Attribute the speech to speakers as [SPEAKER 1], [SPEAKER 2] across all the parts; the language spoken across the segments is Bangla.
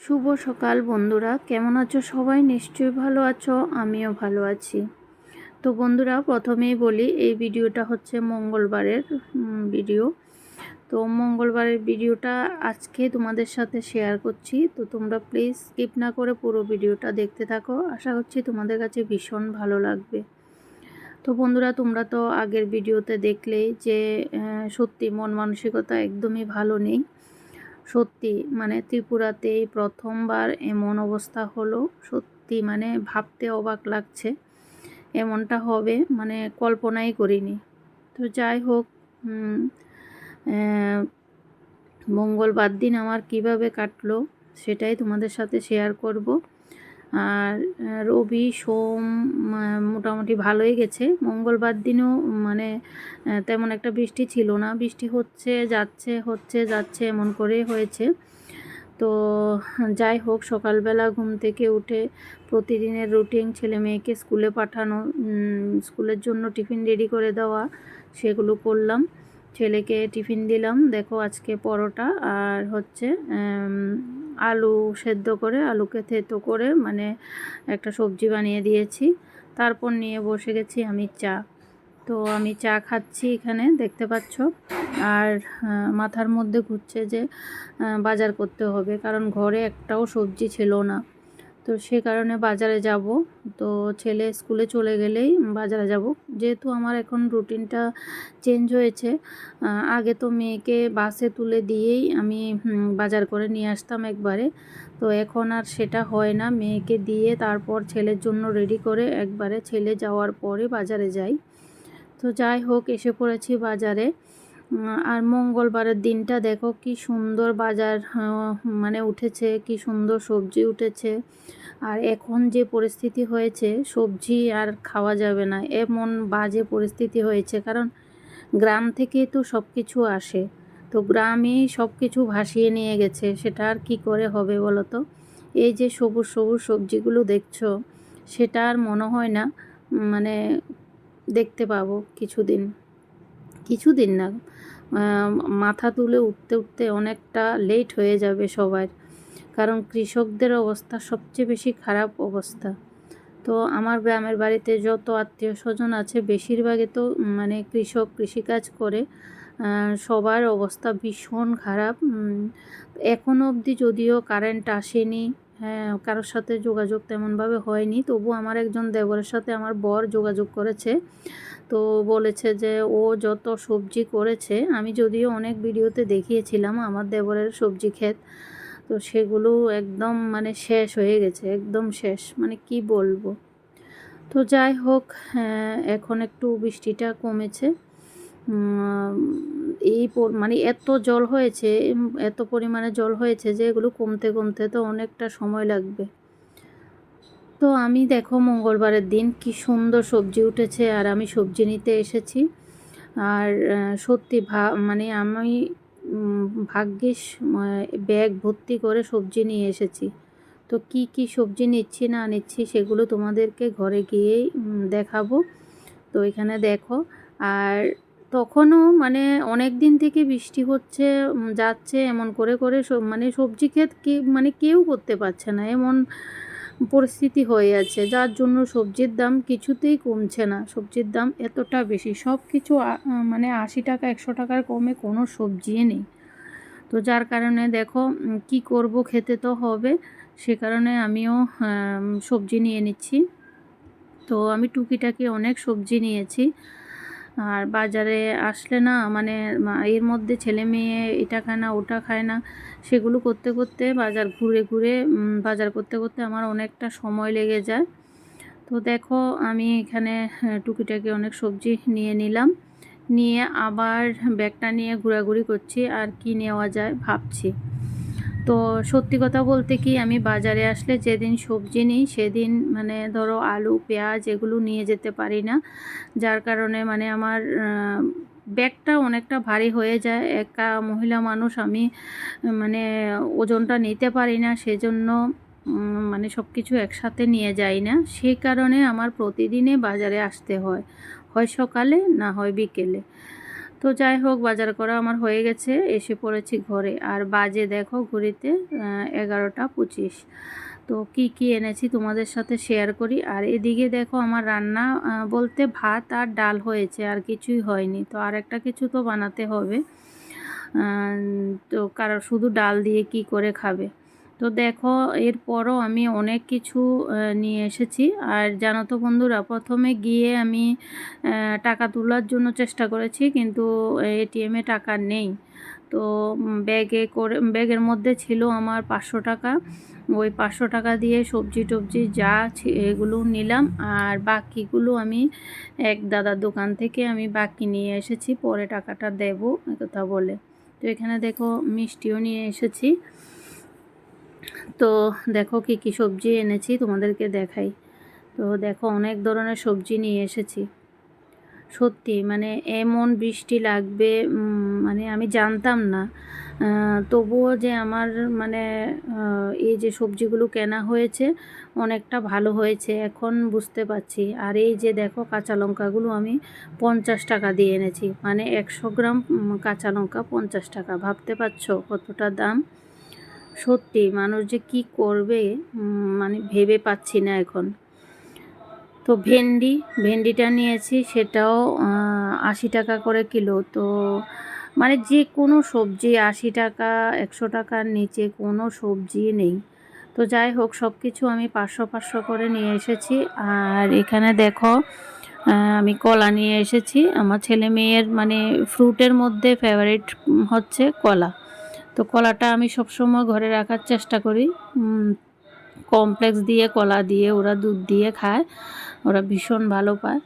[SPEAKER 1] শুভ সকাল বন্ধুরা, কেমন আছো সবাই? নিশ্চয়ই ভালো আছো, আমিও ভালো আছি। তো বন্ধুরা, প্রথমেই বলি এই ভিডিওটা হচ্ছে মঙ্গলবারের ভিডিও। তো মঙ্গলবারের ভিডিওটা আজকে তোমাদের সাথে শেয়ার করছি। তো তোমরা প্লিজ স্কিপ না করে পুরো ভিডিওটা দেখতে থাকো, আশা করছি তোমাদের কাছে ভীষণ ভালো লাগবে। তো বন্ধুরা, তোমরা তো আগের ভিডিওতে দেখলেই যে সত্যি মন মানসিকতা একদমই ভালো নেই। সত্যি মানে ত্রিপুরাতেই প্রথমবার এমন অবস্থা হলো, সত্যি মানে ভাবতে অবাক লাগছে। এমনটা হবে মানে কল্পনাই করিনি। তো যাই হোক, মঙ্গলবার দিন আমার কিভাবে কাটলো সেটাই তোমাদের সাথে শেয়ার করব। আর রবি সোম মোটামুটি ভালোই গেছে। মঙ্গলবার দিনও মানে তেমন একটা বৃষ্টি ছিল না, বৃষ্টি হচ্ছে যাচ্ছে এমন করে হয়েছে। তো যাই হোক, সকালবেলা ঘুম থেকে উঠে প্রতিদিনের রুটিন, ছেলে মেয়েকে স্কুলে পাঠানো, স্কুলের জন্য টিফিন রেডি করে দেওয়া, সেগুলো করলাম। ছেলেকে টিফিন দিলাম, দেখো আজকে পরোটা আর হচ্ছে আলু সেদ্ধ করে, আলুকে থেতো করে মানে একটা সবজি বানিয়ে দিয়েছি। তারপর নিয়ে বসে গেছি আমি চা। তো আমি চা খাচ্ছি এখানে দেখতে পাচ্ছ। আর মাথার মধ্যে ঘুরছে যে বাজার করতে হবে, কারণ ঘরে একটাও সবজি ছিল না। তো সে কারণে বাজারে যাব। তো ছেলে স্কুলে চলে গেলেই বাজারে যাব, যেহেতু আমার এখন রুটিনটা চেঞ্জ হয়েছে। আগে তো মেয়েকে বাসে তুলে দিয়েই আমি বাজার করে নিয়ে আসতাম একবারে। তো এখন আর সেটা হয় না, মেয়েকে দিয়ে তারপর ছেলের জন্য রেডি করে একবারে ছেলে যাওয়ার পরে বাজারে যাই। তো যাই হোক, এসে পড়েছি বাজারে। আর মঙ্গলবারের দিনটা দেখো কি সুন্দর বাজার মানে উঠেছে, কি সুন্দর সবজি উঠেছে। আর এখন যে পরিস্থিতি হয়েছে, সবজি আর খাওয়া যাবে না এমন বাজে পরিস্থিতি হয়েছে, কারণ গ্রাম থেকে তো সব কিছু আসে। তো গ্রামেই সব কিছু ভাসিয়ে নিয়ে গেছে, সেটা আর কী করে হবে বলো তো? এই যে সবুজ সবুজ সবজিগুলো দেখছো, সেটা আর মনে হয় না মানে দেখতে পাবো কিছুদিন না, মাথা তুলে উঠতে উঠতে অনেকটা লেট হয়ে যাবে সবার। কারণ কৃষকদের অবস্থা সবচেয়ে বেশি খারাপ অবস্থা। তো আমার গ্রামের বাড়িতে যত আত্মীয় স্বজন আছে, বেশিরভাগই তো মানে কৃষিকাজ করে। সবার অবস্থা ভীষণ খারাপ। এখনও অবধি যদিও কারেন্ট আসেনি, হ্যাঁ, কারোর সাথে যোগাযোগ তেমনভাবে হয়নি, তবু আমার একজন দেবরের সাথে আমার বর যোগাযোগ করেছে। তো বলেছে যে ও যত সবজি করেছে, আমি যদিও অনেক ভিডিওতে দেখিয়েছিলাম আমার দেবরের সবজি ক্ষেত, তো সেগুলো একদম মানে শেষ হয়ে গেছে, একদম শেষ, মানে কি বলবো। তো যাই হোক, এখন একটু বৃষ্টিটা কমেছে। এই মানে এত জল হয়েছে, এত পরিমাণে জল হয়েছে যে এগুলো কমতে কমতে তো অনেকটা সময় লাগবে। তো আমি দেখো মঙ্গলবারের দিন কি সুন্দর সবজি উঠেছে, আর আমি সবজি নিতে এসেছি। আর সত্যি মানে আমি ভাগ্যিস ব্যাগ ভর্তি করে সবজি নিয়ে এসেছি। তো কি কি সবজি নিচ্ছি না নিচ্ছি সেগুলো তোমাদেরকে ঘরে গিয়েই দেখাবো। তো এখানে দেখো। আর তখনও মানে অনেক দিন থেকে বৃষ্টি হচ্ছে যাচ্ছে, এমন করে করে মানে সবজি ক্ষেত মানে কেউ করতে পারছে না, এমন পরিস্থিতি হয়ে আছে, যার জন্য সবজির দাম কিছুতেই কমছে না। সবজির দাম এতটা বেশি, সব কিছু মানে 80 টাকা 100 টাকার কমে কোনো সবজিই নেই। তো যার কারণে দেখো কি করব, খেতে তো হবে, সে কারণে আমিও সবজি নিয়ে নিচ্ছি। তো আমি টুকিটাকি অনেক সবজি নিয়েছি। আর বাজারে আসলে না মানে এর মধ্যে ছেলে মেয়ে এটা খায় না ওটা খায় না, সেগুলো করতে করতে বাজার ঘুরে ঘুরে বাজার করতে করতে আমার অনেকটা সময় লেগে যায়। তো দেখো আমি এখানে টুকিটাকি অনেক সবজি নিয়ে নিলাম, নিয়ে আবার ব্যাগটা নিয়ে ঘোরাঘুরি করছি আর কি নেওয়া যায় ভাবছি। তো সত্যি কথা বলতে কি, আমি বাজারে আসলে যেদিন সবজি নিই সেদিন মানে ধরো আলু পেঁয়াজ এগুলো নিয়ে যেতে পারি না, যার কারণে মানে আমার ব্যাগটা অনেকটা ভারী হয়ে যায়। একা মহিলা মানুষ আমি, মানে ওজনটা নিতে পারি না, সেজন্য মানে সব কিছু একসাথে নিয়ে যাই না। সেই কারণে আমার প্রতিদিনে বাজারে আসতে হয়, হয় সকালে না হয় বিকেলে। তো যাই হোক, বাজার করা আমার হয়ে গেছে, এসে পড়েছি ঘরে। আর বাজে দেখো ঘড়িতে 11টা 25। তো কি কি এনেছি তোমাদের সাথে শেয়ার করি। আর এদিকে দেখো আমার রান্না বলতে ভাত আর ডাল হয়েছে, আর কিছুই হয়নি। তো আর একটা কিছু তো বানাতে হবে, তো কারণ শুধু ডাল দিয়ে কি করে খাবে। তো দেখো এরপরও আমি অনেক কিছু নিয়ে এসেছি। আর জানো তো বন্ধুরা, প্রথমে গিয়ে আমি টাকা তোলার জন্য চেষ্টা করেছি, কিন্তু এটিএমে টাকা নেই। তো ব্যাগের মধ্যে ছিল আমার 500 টাকা। ওই 500 টাকা দিয়ে সবজি টবজি যা এগুলো নিলাম, আর বাকিগুলো আমি এক দাদার দোকান থেকে আমি বাকি নিয়ে এসেছি, পরে টাকাটা দেবো কথা বলে। তো এখানে দেখো মিষ্টিও নিয়ে এসেছি। তো দেখো কি কি সবজি এনেছি তোমাদেরকে দেখাই। তো দেখো অনেক ধরনের সবজি নিয়ে এসেছি। সত্যি মানে এমন বৃষ্টি লাগবে মানে আমি জানতাম না, তবুও যে আমার মানে এই যে সবজিগুলো কেনা হয়েছে অনেকটা ভালো হয়েছে এখন বুঝতে পারছি। আর এই যে দেখো কাঁচা লঙ্কাগুলো আমি 50 টাকা দিয়ে এনেছি, মানে 100 গ্রাম কাঁচা লঙ্কা 50 টাকা। ভাবতে পারছো কতটা দাম। সত্যি মানুষ যে কি করবে মানে ভেবে পাচ্ছি না এখন। তো ভেন্ডিটা নিয়েছি, সেটাও 80 টাকা করে কিলো। তো মানে যে কোনো সবজি 80 টাকা, 100 টাকার নিচে কোনো সবজি নেই। তো যাই হোক, সব কিছু আমি 500 করে নিয়ে এসেছি। আর এখানে দেখো আমি কলা নিয়ে এসেছি। আমার ছেলে মেয়ের মানে ফ্রুটের মধ্যে ফেভারিট হচ্ছে কলা। তো কলাটা আমি সবসময় ঘরে রাখার চেষ্টা করি। কমপ্লেক্স দিয়ে কলা দিয়ে ওরা দুধ দিয়ে খায়, ওরা ভীষণ ভালো পায়।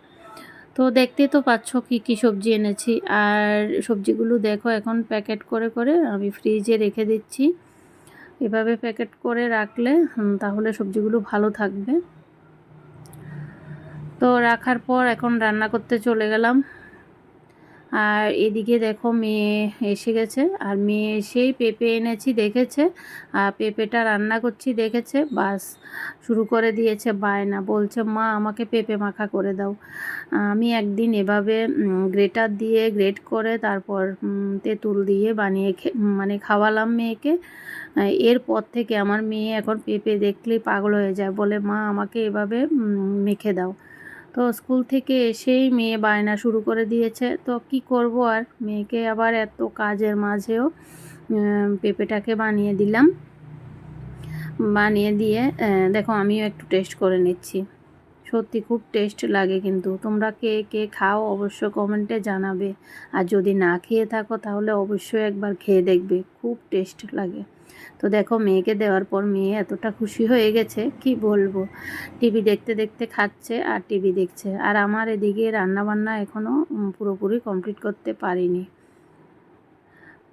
[SPEAKER 1] তো দেখতেই তো পাচ্ছ কি কি সবজি এনেছি। আর সবজিগুলো দেখো এখন প্যাকেট করে করে আমি ফ্রিজে রেখে দিচ্ছি। এভাবে প্যাকেট করে রাখলে তাহলে সবজিগুলো ভালো থাকবে। তো রাখার পর এখন রান্না করতে চলে গেলাম। আর এদিকে দেখো মেয়ে এসে গেছে, আর মেয়ে এসেই পেঁপে এনেছি দেখেছে, আর পেঁপেটা রান্না করছি দেখেছে, বাস শুরু করে দিয়েছে বায়না, বলছে মা আমাকে পেঁপে মাখা করে দাও। আমি একদিন এভাবে গ্রেটার দিয়ে গ্রেট করে তারপর তেঁতুল দিয়ে বানিয়ে মানে খাওয়ালাম মেয়েকে। এরপর থেকে আমার মেয়ে এখন পেঁপে দেখলেই পাগল হয়ে যায়, বলে মা আমাকে এভাবে মেখে দাও। তো স্কুল থেকে এসেই মেয়ে বায়না শুরু করে দিয়েছে। তো কি করব আর, মেয়েকে আবার এত কাজের মাঝেও পেঁপেটাকে বানিয়ে দিলাম। বানিয়ে দিয়ে দেখো আমিও একটু টেস্ট করে নিচ্ছি। সত্যি খুব টেস্ট লাগে, কিন্তু তোমরা কে কে খাও অবশ্য কমেন্টে জানাবে। আর যদি না খেয়ে থাকো তাহলে অবশ্যই একবার খেয়ে দেখবে, খুব টেস্ট লাগে। তো দেখো মেয়েকে দেওয়ার পর মেয়ে এতটা খুশি হয়ে গেছে কি বলবো। টিভি দেখতে দেখতে খাচ্ছে আর টিভি দেখছে। আর আমার এদিকে রান্নাবান্না এখনও পুরোপুরি কমপ্লিট করতে পারিনি।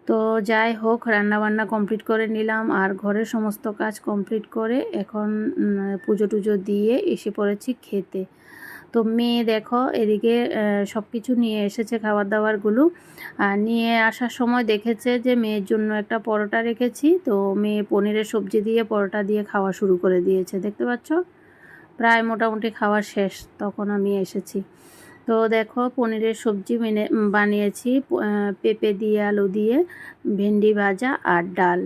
[SPEAKER 1] তো যাই হোক, রান্নাবান্না কমপ্লিট করে নিলাম আর ঘরের সমস্ত কাজ কমপ্লিট করে এখন পুজো টুজো দিয়ে এসে পড়েছি খেতে। তো মেয়ে দেখো এদিকে সব কিছু নিয়ে এসেছে খাবার দাবারগুলো। আর নিয়ে আসার সময় দেখেছে যে মেয়ের জন্য একটা পরোটা রেখেছি, তো মেয়ে পনিরের সবজি দিয়ে পরোটা দিয়ে খাওয়া শুরু করে দিয়েছে, দেখতে পাচ্ছ প্রায় মোটামুটি খাওয়া শেষ তখন আমি এসেছি। তো দেখো পনিরের সবজি বানিয়েছি, পেঁপে দিয়ে আলু দিয়ে, ভেন্ডি ভাজা আর ডাল,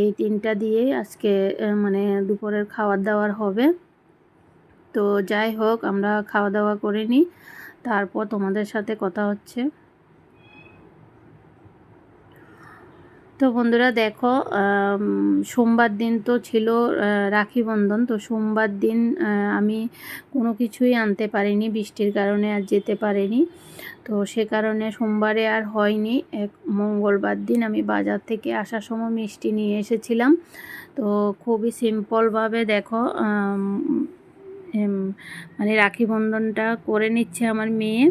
[SPEAKER 1] এই তিনটা দিয়েই আজকে মানে দুপুরের খাবার দাবার হবে। তো যাই হোক, আমরা খাওয়া দাওয়া করে নিই, তারপর তোমাদের সাথে কথা হচ্ছে। তো বন্ধুরা দেখো, সোমবার দিন তো ছিল রাখি বন্ধন। তো সোমবার দিন আমি কোনো কিছুই আনতে পারিনি, বৃষ্টির কারণে আর যেতে পারিনি। তো সে কারণে সোমবারে আর হয়নি। মঙ্গলবার দিন আমি বাজার থেকে আসার সময় মিষ্টি নিয়ে এসেছিলাম। তো খুবই সিম্পলভাবে দেখো মানে রাখি বন্ধনটা করে নিচ্ছে আমার মেয়ে।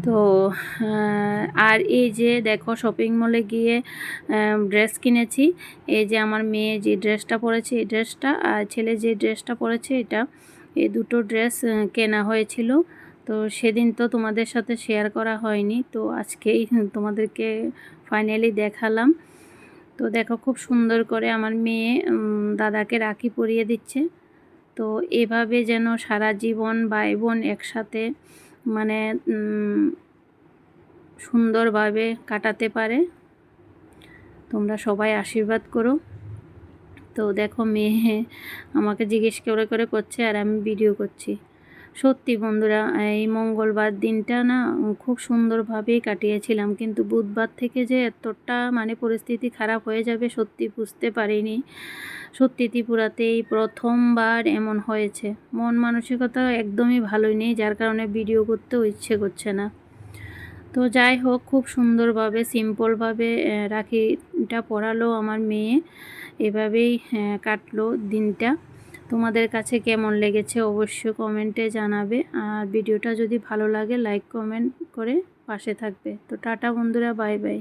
[SPEAKER 1] তো আর এই যে দেখো শপিং মলে গিয়ে ড্রেস কিনেছি। এই যে আমার মেয়ে যে ড্রেসটা পরেছে এই ড্রেসটা, আর ছেলে যে ড্রেসটা পরেছে এটা, এই দুটো ড্রেস কেনা হয়েছিল। তো সেদিন তো তোমাদের সাথে শেয়ার করা হয়নি, তো আজকেই তোমাদেরকে ফাইনালি দেখালাম। তো দেখো খুব সুন্দর করে আমার মেয়ে দাদাকে রাখি পরিয়ে দিচ্ছে। তো এভাবে যেন সারা জীবন ভাই বোন একসাথে মানে সুন্দরভাবে কাটাতে পারে। তোমরা সবাই আশীর্বাদ করো। তো দেখো মেয়ে আমাকে জিজ্ঞেস করে করে করছে আর আমি ভিডিও করছি। সত্যি বন্ধুরা, এই মঙ্গলবার দিনটা না খুব সুন্দরভাবেই কাটিয়েছিলাম, কিন্তু বুধবার থেকে যে এতটা মানে পরিস্থিতি খারাপ হয়ে যাবে সত্যি বুঝতে পারিনি। সত্যি ত্রিপুরাতে এই প্রথমবার এমন হয়েছে। মন মানসিকতা একদমই ভালোই নেই, যার কারণে ভিডিও করতেও ইচ্ছে করছে না। তো যাই হোক, খুব সুন্দরভাবে সিম্পলভাবে রাখিটা পরালো আমার মেয়ে। এভাবেই কাটলো দিনটা। তোমাদের কাছে কেমন লেগেছে অবশ্যই কমেন্টে জানাবে। আর ভিডিওটা যদি ভালো লাগে লাইক কমেন্ট করে পাশে থাকবে। তো টাটা বন্ধুরা, বাই বাই।